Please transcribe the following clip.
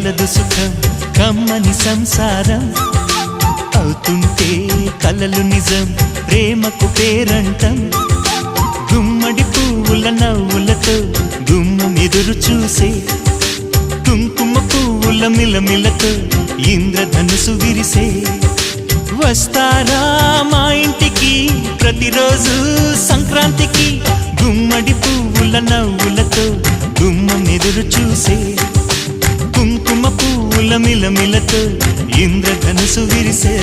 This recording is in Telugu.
కలదు సుఖం కమ్మని సంసారం అవుతుంటే కలలు నిజం ప్రేమకు పేరంటం గుమ్మడి పువ్వుల నవ్వులతో గుమ్మం ఎదురు చూసే కుంకుమ పువ్వుల మిలమిలతో ఇంద్రధనుసు విరిసే వస్తారా మా ఇంటికి ప్రతిరోజు సంక్రాంతికి గుమ్మడి పువ్వుల నవ్వులతో గుమ్మం ఎదురు చూసే కుంకుమ పువ్వుల మిలమిలతో ఇంద్రధనుసు విరిసే